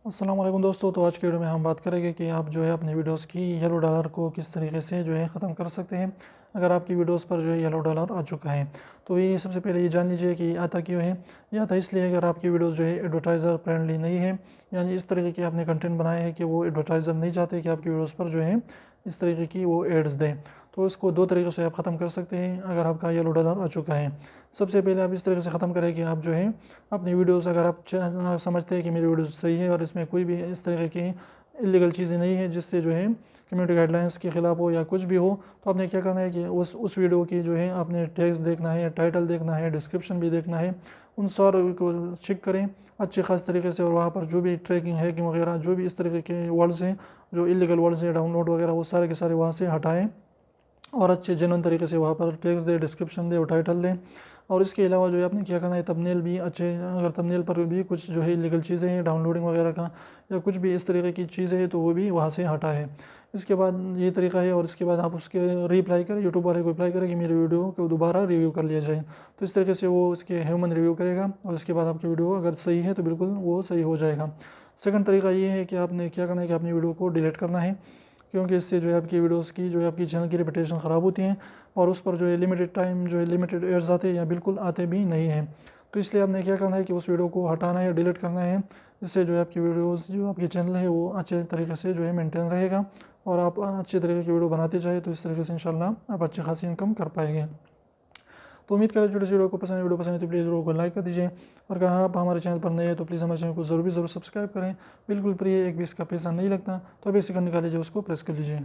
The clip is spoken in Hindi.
अस्सलाम वालेकुम दोस्तों। तो आज की वीडियो में हम बात करेंगे कि आप जो है अपने वीडियोस की येलो डॉलर को किस तरीके से जो है ख़त्म कर सकते हैं अगर आपकी वीडियोस पर जो है येलो डॉलर आ चुका है। तो ये सबसे पहले ये जान लीजिए कि आता क्यों है। ये आता इसलिए अगर आपकी वीडियोस जो है एडवर्टाइज़र फ्रेंडली नहीं है, यानी इस तरीके की आपने कंटेंट बनाए हैं कि वो एडवर्टाइज़र नहीं चाहते कि आपकी वीडियोज़ पर जो है इस तरीके की वो एड्स दें। तो इसको दो तरीक़ों से आप ख़त्म कर सकते हैं अगर आपका येलो डॉलर आ चुका है। सबसे पहले आप इस तरीके से ख़त्म करें कि आप जो है अपनी वीडियोज़, अगर आप समझते हैं कि मेरी वीडियो सही है और इसमें कोई भी इस तरीके की इलीगल चीज़ें नहीं है जिससे जो है कम्युनिटी गाइडलाइंस के ख़िलाफ़ हो या कुछ भी हो, तो आपने क्या करना है कि उस वीडियो की जो है आपने टेक्स्ट देखना है, टाइटल देखना है, डिस्क्रिप्शन भी देखना है। उन सारों को चेक करें अच्छे ख़ास तरीके से, और वहाँ पर जो भी ट्रैकिंग हैकिंग वगैरह जो भी इस तरीके के वर्ड्स हैं, जो इलीगल वर्ड्स हैं, डाउनलोड वगैरह, वो सारे के सारे वहाँ से हटाएँ और अच्छे जेन्युइन तरीके से वहाँ पर टेक्स्ट दें, डिस्क्रिप्शन दें और टाइटल दें। और इसके अलावा जो है आपने क्या करना है, थंबनेल भी अच्छे, अगर थंबनेल पर भी कुछ जो है इलीगल चीज़ें हैं डाउनलोडिंग वगैरह का या कुछ भी इस तरीके की चीज़ें हैं तो वो भी वहाँ से हटाएँ। इसके बाद ये तरीका है, और इसके बाद आप उसके रिप्लाई करें, यूट्यूब वाले को रिप्लाई करें कि मेरी वीडियो को दोबारा रिव्यू कर लिया जाए। तो इस तरीके से वो उसके ह्यूमन रिव्यू करेगा और इसके बाद आपकी वीडियो अगर सही है तो बिल्कुल वो सही हो जाएगा। सेकंड तरीका ये है कि आपने क्या करना है कि अपनी वीडियो को डिलीट करना है, क्योंकि इससे जो है आपकी वीडियोस की जो है आपकी चैनल की रेपुटेशन ख़राब होती है और उस पर जो है लिमिटेड टाइम जो है लिमिटेड एड्स आते हैं या बिल्कुल आते भी नहीं हैं। तो इसलिए आपने क्या करना है कि उस वीडियो को हटाना है या डिलीट करना है। इससे जो है आपकी वीडियोस, जो आपकी चैनल है, वो अच्छे तरीके से जो है मेंटेन रहेगा और आप अच्छे तरीके की वीडियो बनाते जाए तो इस तरीके से इंशाल्लाह आप अच्छी खासी इनकम कर पाएंगे। तो उम्मीद करें छोटी सी वीडियो को पसंद है, वीडियो पसंद है तो प्लीज़ वीडियो को लाइक कर दीजिए, और अगर आप हमारे चैनल पर नए हैं तो प्लीज़ हमारे चैनल को ज़रूर सब्सक्राइब करें। बिल्कुल फ्री है, एक भी इसका पैसा नहीं लगता। तो अभी सेकंड निकाल लीजिए, उसको प्रेस कर लीजिए।